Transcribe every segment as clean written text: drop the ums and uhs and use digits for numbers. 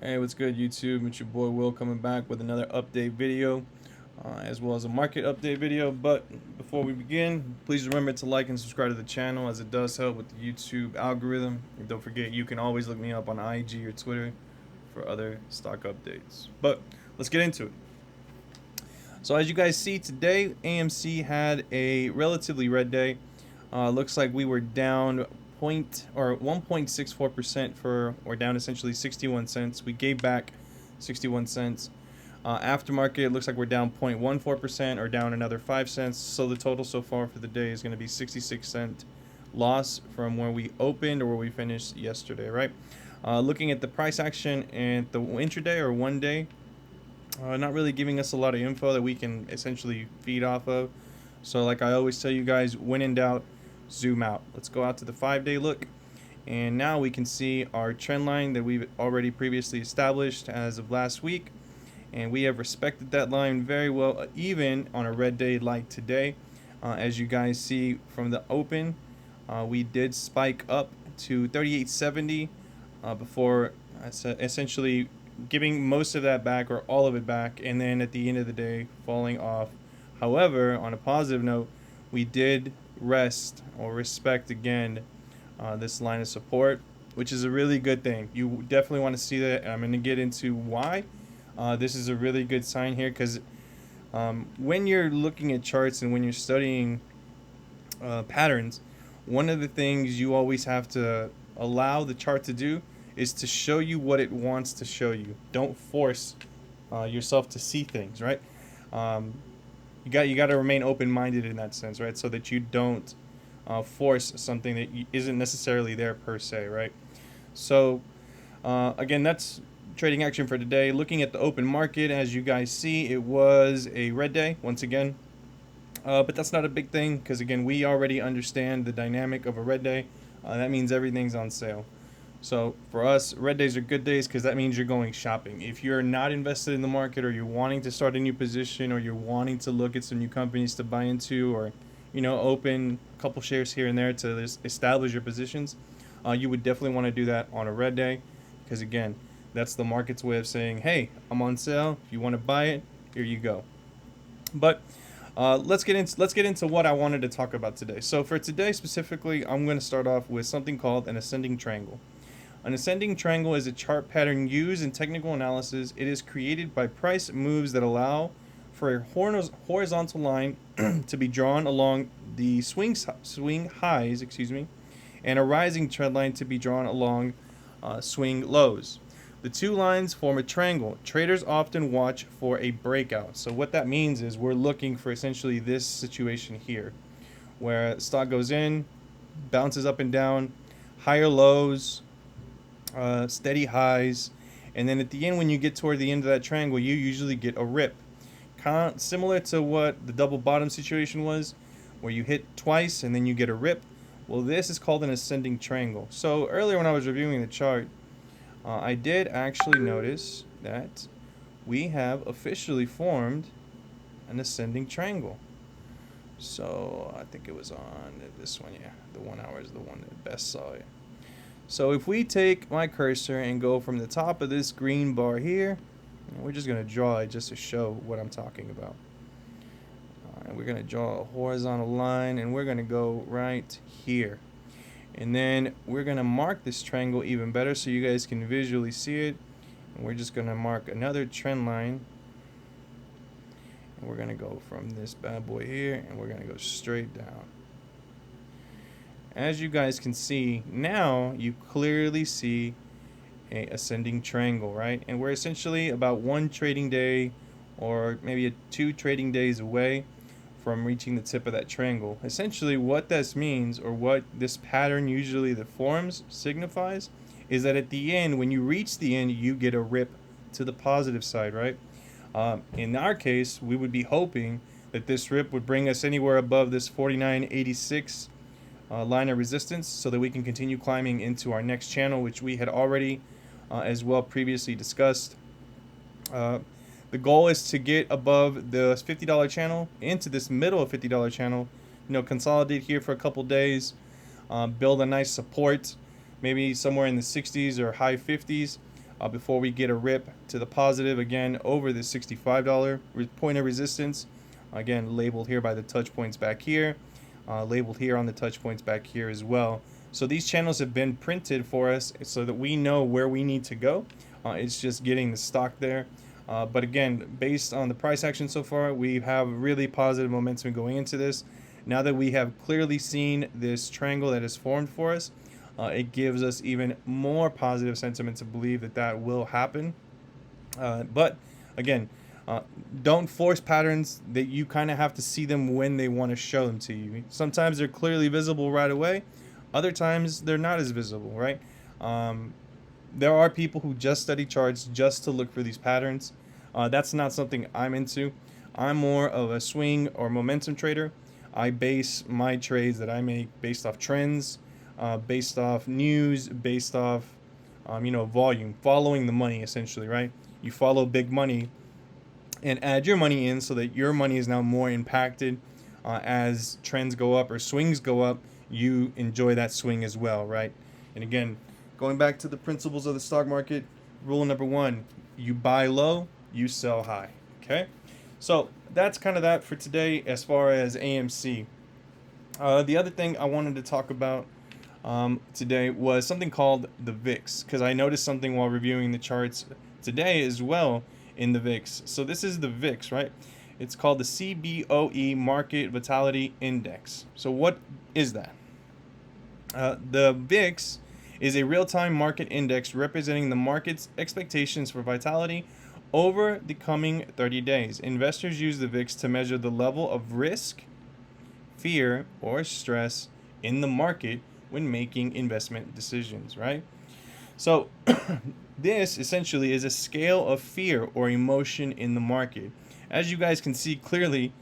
Hey, what's good, YouTube? It's your boy Will coming back with another update video, as well as a market update video. But before we begin, please remember to like and subscribe to the channel, as it does help with the YouTube algorithm. And don't forget, you can always look me up on IG or Twitter for other stock updates. But let's get into it. So as you guys see today, AMC had a relatively red day. Looks like we were down 1.64% or down essentially 61 cents. We gave back 61 cents. Aftermarket, it looks like we're down 0.14% or down another 5 cents. So the total so far for the day is going to be 66-cent loss from where we opened or where we finished yesterday, right? Looking at the price action and the intraday or 1 day, not really giving us a lot of info that we can essentially feed off of. So like I always tell you guys, when in doubt, zoom out. Let's go out to the 5-day look. And now we can see our trend line that we've already previously established as of last week. And we have respected that line very well, even on a red day like today. As you guys see from the open, we did spike up to 38.70 before essentially giving most of that back or all of it back, and then at the end of the day falling off. However, on a positive note, we did rest or respect again this line of support, which is a really good thing. You definitely want to see that, and I'm going to get into why. This is a really good sign here because when you're looking at charts and when you're studying patterns, one of the things you always have to allow the chart to do is to show you what it wants to show you. Don't force yourself to see things, right? Um, you got to remain open-minded in that sense, right? So that you don't force something that isn't necessarily there per se, right? So again, that's trading action for today. Looking at the open market, as you guys see, it was a red day once again. But that's not a big thing because again, we already understand the dynamic of a red day. That means everything's on sale. So for us, red days are good days because that means you're going shopping. If you're not invested in the market, or you're wanting to start a new position, or you're wanting to look at some new companies to buy into, or open a couple shares here and there to establish your positions, you would definitely want to do that on a red day because again, that's the market's way of saying, hey, I'm on sale. If you want to buy it, here you go. But let's get into what I wanted to talk about today. So for today specifically, I'm going to start off with something called an ascending triangle. An ascending triangle is a chart pattern used in technical analysis. It is created by price moves that allow for a horizontal line to be drawn along the swing highs, and a rising trend line to be drawn along swing lows. The two lines form a triangle. Traders often watch for a breakout. So what that means is we're looking for essentially this situation here, where stock goes in, bounces up and down, higher lows, steady highs, and then at the end, when you get toward the end of that triangle, you usually get a rip. Kind of similar to what the double bottom situation was, where you hit twice and then you get a rip. Well, this is called an ascending triangle. So earlier when I was reviewing the chart, I did actually notice that we have officially formed an ascending triangle. So I think it was on this one, yeah. The 1 hour is the one that best saw it. So if we take my cursor and go from the top of this green bar here, and we're just going to draw it just to show what I'm talking about. And we're going to draw a horizontal line, and we're going to go right here. And then we're going to mark this triangle even better so you guys can visually see it. And we're just going to mark another trend line. And we're going to go from this bad boy here, and we're going to go straight down. As you guys can see, now you clearly see a ascending triangle, right? And we're essentially about 1 trading day or maybe 2 trading days away from reaching the tip of that triangle. Essentially what this means, or what this pattern usually that forms signifies, is that at the end, when you reach the end, you get a rip to the positive side, right? In our case, we would be hoping that this rip would bring us anywhere above this 49.86 line of resistance so that we can continue climbing into our next channel, which we had already as well previously discussed. The goal is to get above the $50 channel, into this middle of $50 channel, consolidate here for a couple days, build a nice support, maybe somewhere in the 60s or high 50s, before we get a rip to the positive again over the $65 point of resistance. Again, labeled here by the touch points back here, labeled here on the touch points back here as well. So these channels have been printed for us so that we know where we need to go. It's just getting the stock there. But again, based on the price action so far, we have really positive momentum going into this. Now that we have clearly seen this triangle that is formed for us, it gives us even more positive sentiment to believe that that will happen. But again, don't force patterns that you kind of have to see them when they want to show them to you. Sometimes they're clearly visible right away. Other times they're not as visible, right? There are people who just study charts just to look for these patterns. That's not something I'm into. I'm more of a swing or momentum trader. I base my trades that I make based off trends, based off news, based off volume, following the money essentially, right? You follow big money and add your money in so that your money is now more impacted as trends go up or swings go up. You enjoy that swing as well, right? And again, going back to the principles of the stock market, rule number one, you buy low, you sell high, okay? So that's kind of that for today as far as AMC. The other thing I wanted to talk about today was something called the VIX, because I noticed something while reviewing the charts today as well in the VIX. So this is the VIX, right? It's called the CBOE Market Vitality Index. So what is that? The VIX is a real-time market index representing the market's expectations for vitality over the coming 30 days. Investors use the VIX to measure the level of risk, fear, or stress in the market when making investment decisions, right? So this essentially is a scale of fear or emotion in the market. As you guys can see clearly,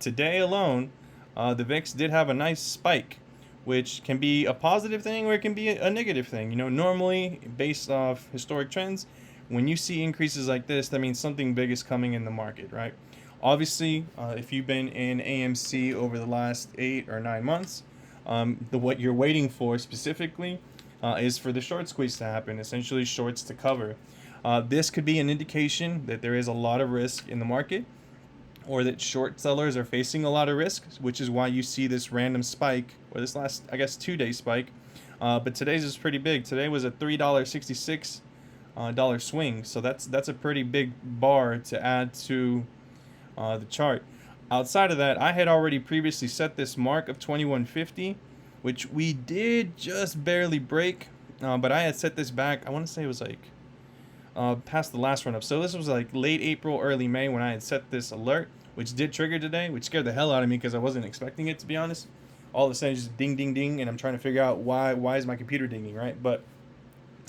today alone, the VIX did have a nice spike, which can be a positive thing or it can be a negative thing. Normally, based off historic trends, when you see increases like this, that means something big is coming in the market, right? Obviously, if you've been in AMC over the last 8 or 9 months, what you're waiting for specifically is for the short squeeze to happen, essentially shorts to cover. This could be an indication that there is a lot of risk in the market, or that short sellers are facing a lot of risk, which is why you see this random spike, or this last, I guess, 2-day spike. But today's is pretty big. Today was a $3.66 swing, so that's a pretty big bar to add to the chart. Outside of that, I had already previously set this mark of 2150, which we did just barely break, but I had set this back, I want to say it was like past the last run up. So this was like late April, early May when I had set this alert, which did trigger today, which scared the hell out of me because I wasn't expecting it, to be honest. All of a sudden, just ding, ding, ding, and I'm trying to figure out why is my computer dinging, right? But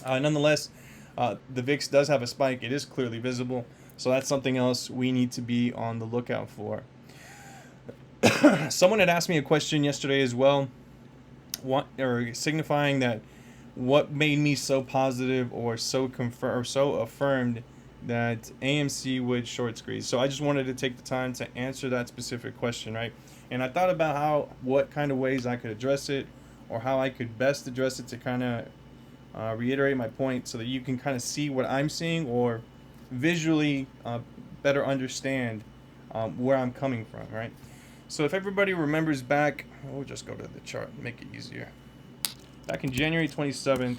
nonetheless, the VIX does have a spike. It is clearly visible, so that's something else we need to be on the lookout for. Someone had asked me a question yesterday as well, signifying that what made me so positive or so affirmed that AMC would short squeeze. So I just wanted to take the time to answer that specific question, right? And I thought about what kind of ways I could address it, or how I could best address it to kind of reiterate my point so that you can kind of see what I'm seeing, or visually better understand where I'm coming from, right? So if everybody remembers back, we'll just go to the chart and make it easier. Back in January 27th,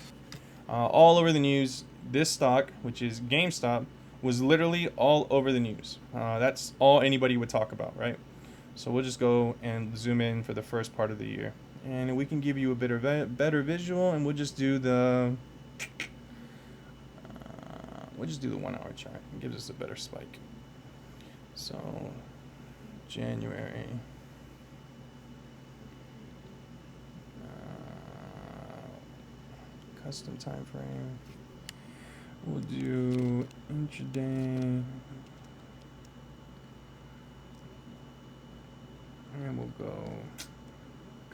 all over the news, this stock, which is GameStop, was literally all over the news. That's all anybody would talk about, right? So we'll just go and zoom in for the first part of the year, and we can give you a better visual, and we'll just do the 1 hour chart. It gives us a better spike. So January. Custom time frame. We'll do intraday. And we'll go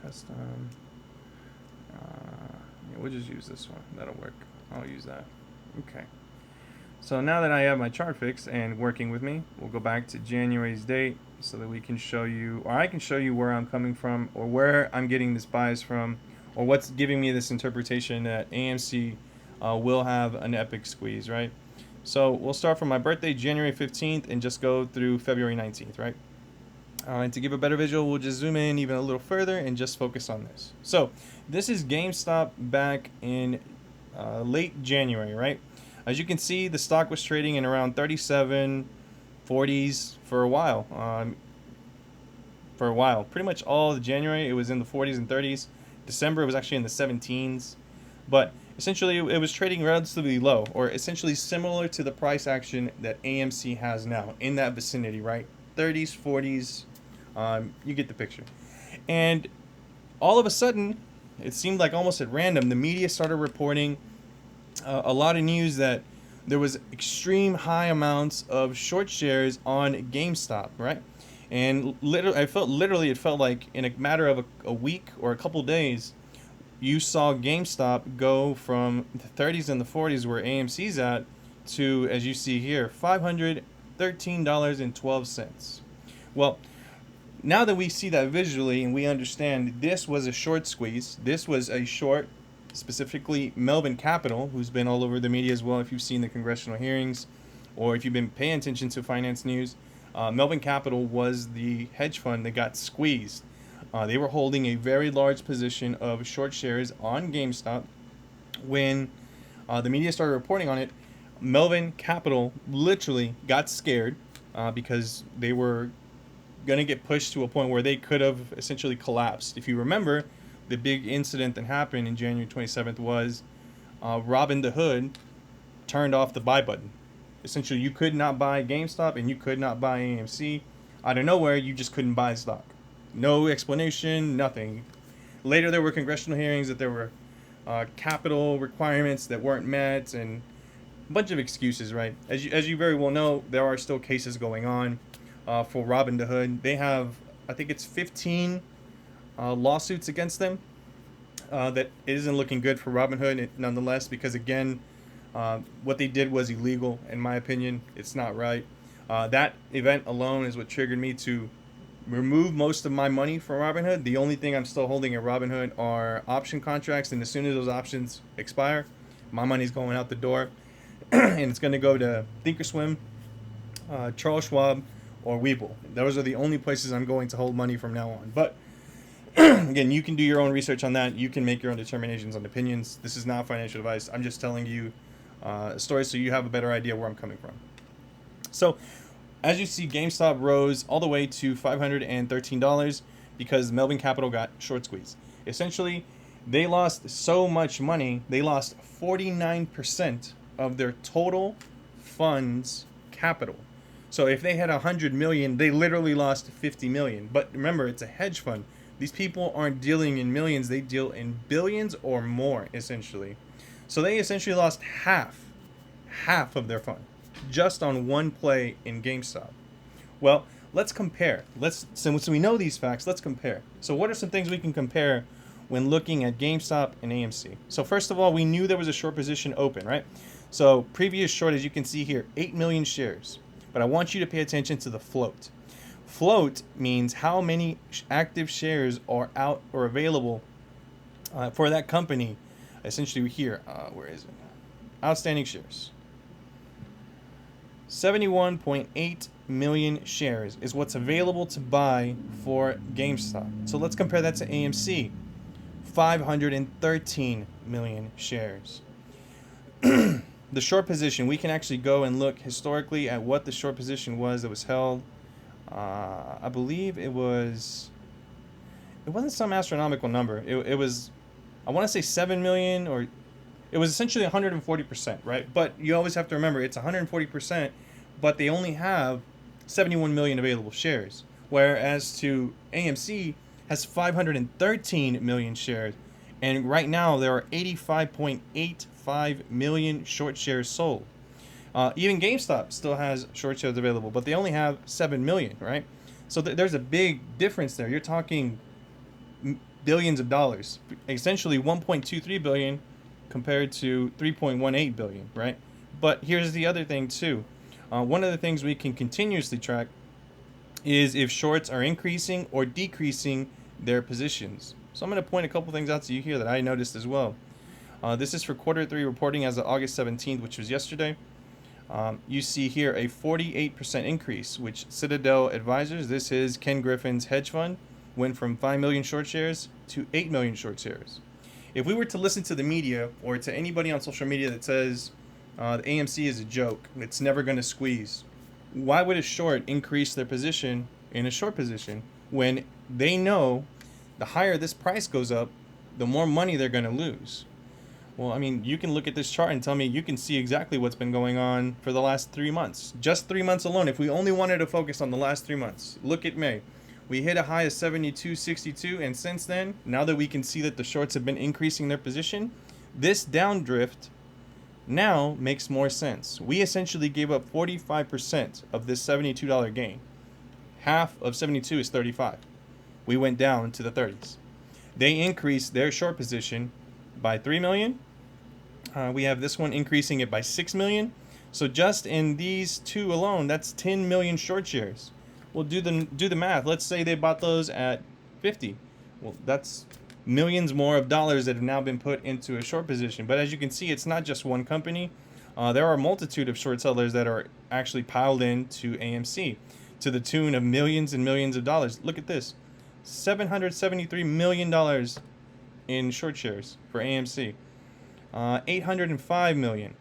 custom. Yeah, we'll just use this one. That'll work. I'll use that. Okay. So now that I have my chart fixed and working with me, we'll go back to January's date so that we can show you, or I can show you where I'm coming from, or where I'm getting this bias from, or what's giving me this interpretation that AMC will have an epic squeeze, right? So we'll start from my birthday, January 15th, and just go through February 19th, right? And to give a better visual, we'll just zoom in even a little further and just focus on this. So this is GameStop back in late January, right? As you can see, the stock was trading in around 37, 40s for a while. Pretty much all of January, it was in the 40s and 30s. December, it was actually in the 17s. But essentially, it was trading relatively low, or essentially similar to the price action that AMC has now, in that vicinity, right? 30s, 40s, you get the picture. And all of a sudden, it seemed like almost at random, the media started reporting a lot of news that there was extreme high amounts of short shares on GameStop, right? And literally, it felt like in a matter of a week or a couple days, you saw GameStop go from the 30s and the 40s where AMC's at to, as you see here, $513.12. Well, now that we see that visually and we understand this was a short squeeze, this was a short, specifically Melvin Capital, who's been all over the media as well if you've seen the congressional hearings or if you've been paying attention to finance news. Melvin Capital was the hedge fund that got squeezed. They were holding a very large position of short shares on GameStop. When the media started reporting on it, Melvin Capital literally got scared because they were going to get pushed to a point where they could have essentially collapsed. If you remember, the big incident that happened in January 27th was Robin the Hood turned off the buy button. Essentially, you could not buy GameStop and you could not buy AMC. Out of nowhere, you just couldn't buy stock. No explanation, nothing. Later, there were congressional hearings that there were capital requirements that weren't met and a bunch of excuses, right? As you very well know, there are still cases going on for Robin the Hood. They have, I think it's 15 lawsuits against them. That it isn't looking good for Robinhood nonetheless, because again, what they did was illegal, in my opinion. It's not right. That event alone is what triggered me to remove most of my money from Robinhood. The only thing I'm still holding at Robinhood are option contracts, and as soon as those options expire, my money's going out the door, and it's going to go to Thinkorswim, Charles Schwab, or Webull. Those are the only places I'm going to hold money from now on. But again, you can do your own research on that. You can make your own determinations on opinions. This is not financial advice. I'm just telling you a story so you have a better idea where I'm coming from. So, as you see, GameStop rose all the way to $513 because Melvin Capital got short squeezed. Essentially, they lost so much money, they lost 49% of their total funds capital. So if they had 100 million, they literally lost 50 million. But remember, it's a hedge fund. These people aren't dealing in millions, they deal in billions or more, essentially. So they essentially lost half of their fund just on one play in GameStop. Well, let's compare. Since we know these facts, let's compare. So what are some things we can compare when looking at GameStop and AMC? So first of all, we knew there was a short position open, right? So previous short, as you can see here, 8 million shares. But I want you to pay attention to the float. Float means how many active shares are out or available for that company. Essentially here, where is it? Outstanding shares. 71.8 million shares is what's available to buy for GameStop. So let's compare that to AMC. 513 million shares. The short position, we can actually go and look historically at what the short position was that was held. I believe it wasn't some astronomical number. It was, I want to say 7 million, or it was essentially 140%, right? But you always have to remember it's 140%, but they only have 71 million available shares. Whereas to AMC has 513 million shares. And right now there are 85.85 million short shares sold. Even GameStop still has short shares available, but they only have 7 million, right? So there's a big difference there. You're talking billions of dollars, essentially 1.23 billion compared to 3.18 billion, right? But here's the other thing too. One of the things we can continuously track is if shorts are increasing or decreasing their positions. So I'm going to point a couple things out to you here that I noticed as well. This is for quarter 3 reporting as of August 17th, which was yesterday. You see here a 48% increase, which Citadel Advisors, this is Ken Griffin's hedge fund, went from 5 million short shares to 8 million short shares. If we were to listen to the media or to anybody on social media that says the AMC is a joke, it's never going to squeeze, why would a short increase their position in a short position when they know the higher this price goes up, the more money they're going to lose? Well, I mean, you can look at this chart and tell me you can see exactly what's been going on for the last 3 months. Just 3 months alone. If we only wanted to focus on the last 3 months, look at May. We hit a high of 72.62, and since then, now that we can see that the shorts have been increasing their position, this downdrift now makes more sense. We essentially gave up 45% of this $72 gain. Half of 72 is 35. We went down to the 30s. They increased their short position by 3 million. We have this one increasing it by 6 million. So just in these two alone, that's 10 million short shares. Well, do the math. Let's say they bought those at 50. Well, that's millions more of dollars that have now been put into a short position. But as you can see, it's not just one company. There are a multitude of short sellers that are actually piled into AMC to the tune of millions and millions of dollars. Look at this. $773 million in short shares for AMC. 805 million.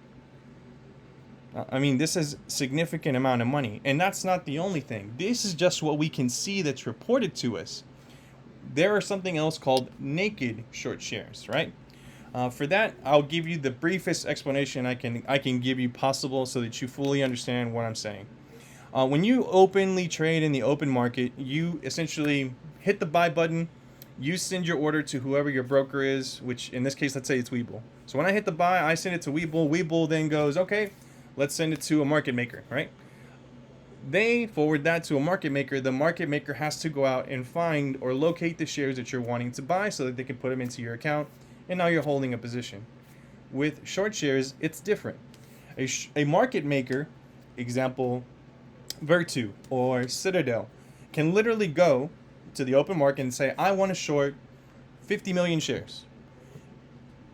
I mean, this is a significant amount of money. And that's not the only thing. This is just what we can see that's reported to us. There are something else called naked short shares, right? For that, I'll give you the briefest explanation I can give you possible so that you fully understand what I'm saying. When you openly trade in the open market, you essentially hit the buy button. You send your order to whoever your broker is, which in this case, let's say it's Webull. So when I hit the buy, I send it to Webull. Webull then goes, okay, let's send it to a market maker, right? They forward that to a market maker. The market maker has to go out and find or locate the shares that you're wanting to buy so that they can put them into your account, and now you're holding a position. With short shares, it's different. A market maker, example, Virtu or Citadel, can literally go to the open market and say, I want to short 50 million shares.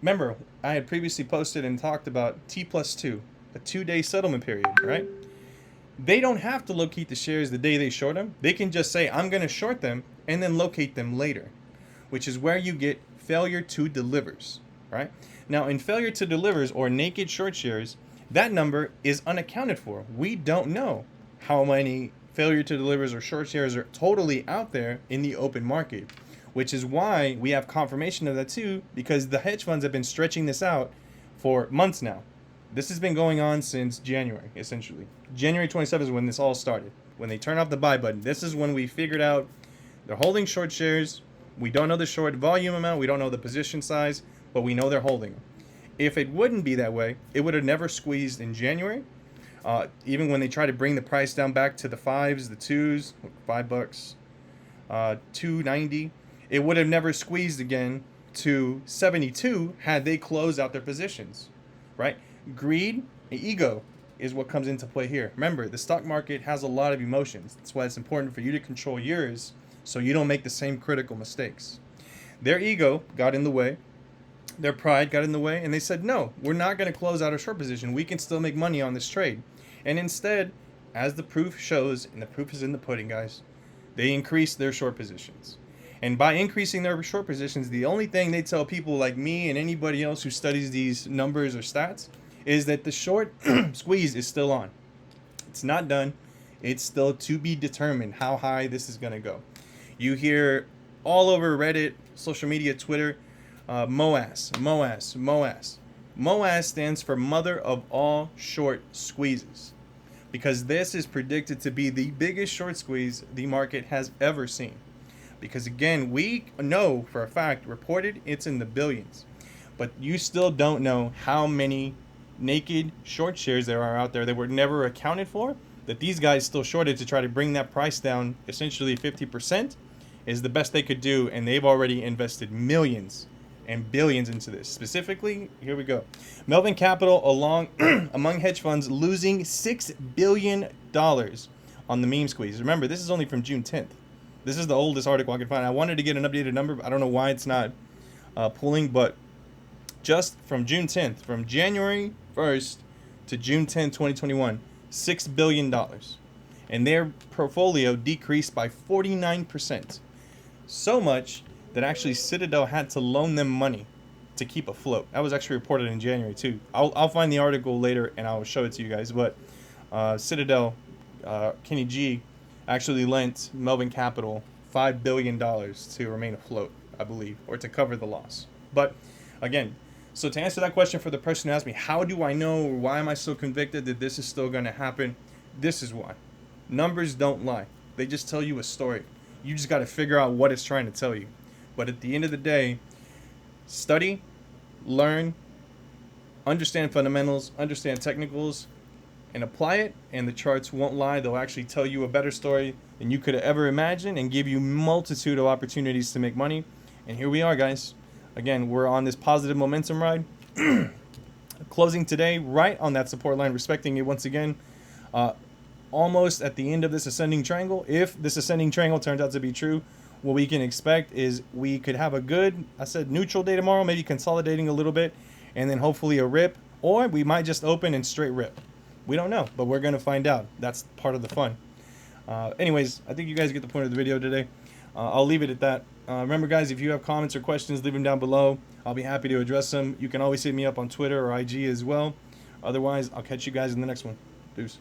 Remember, I had previously posted and talked about T+2, a 2-day settlement period, right? They don't have to locate the shares the day they short them. They can just say, I'm going to short them and then locate them later, which is where you get failure to delivers, right? Now, in failure to delivers or naked short shares, that number is unaccounted for. We don't know how many failure to delivers or short shares are totally out there in the open market, which is why we have confirmation of that too, because the hedge funds have been stretching this out for months now. This has been going on since January, essentially. January 27th is when this all started. When they turn off the buy button, this is when we figured out they're holding short shares. We don't know the short volume amount. We don't know the position size, but we know they're holding them. If it wouldn't be that way, it would have never squeezed in January. Even when they try to bring the price down back to the 5s, the 2s, $5, $2.90, it would have never squeezed again to 72 had they closed out their positions, right? Greed, ego is what comes into play here. Remember, the stock market has a lot of emotions. That's why it's important for you to control yours so you don't make the same critical mistakes. Their ego got in the way. Their pride got in the way, and they said, no, we're not going to close out a short position. We can still make money on this trade. And instead, as the proof shows, and the proof is in the pudding, guys, they increased their short positions. And by increasing their short positions, the only thing they tell people like me and anybody else who studies these numbers or stats is that the short squeeze is still on. It's not done. It's still to be determined how high this is going to go. You hear all over Reddit, social media, Twitter, MOAS. MOAS stands for Mother of All Short Squeezes, because this is predicted to be the biggest short squeeze the market has ever seen. Because again, we know for a fact, reported, it's in the billions, but you still don't know how many naked short shares there are out there that were never accounted for, that these guys still shorted to try to bring that price down essentially 50% is the best they could do, and they've already invested millions and billions into this. Specifically, here we go. Melvin Capital among hedge funds losing $6 billion on the meme squeeze. Remember, this is only from June 10th. This is the oldest article I could find. I wanted to get an updated number, but I don't know why it's not pulling, but just from June 10th, from January 1st to June 10, 2021, $6 billion. And their portfolio decreased by 49%. So much that actually Citadel had to loan them money to keep afloat. That was actually reported in January too. I'll find the article later and I'll show it to you guys. But Citadel, Kenny G, actually lent Melvin Capital $5 billion to remain afloat, I believe, or to cover the loss. But again, so to answer that question for the person who asked me, how do I know, or why am I so convicted that this is still going to happen? This is why. Numbers don't lie. They just tell you a story. You just got to figure out what it's trying to tell you. But at the end of the day, study, learn, understand fundamentals, understand technicals, and apply it, and the charts won't lie. They'll actually tell you a better story than you could have ever imagined and give you multitude of opportunities to make money. And here we are, guys. Again, we're on this positive momentum ride. Closing today right on that support line, respecting it once again. Almost at the end of this ascending triangle. If this ascending triangle turns out to be true, what we can expect is we could have a good, I said neutral day tomorrow, maybe consolidating a little bit, and then hopefully a rip, or we might just open and straight rip. We don't know, but we're going to find out. That's part of the fun. Anyways, I think you guys get the point of the video today. I'll leave it at that. Remember, guys, if you have comments or questions, leave them down below. I'll be happy to address them. You can always hit me up on Twitter or IG as well. Otherwise, I'll catch you guys in the next one. Deuce.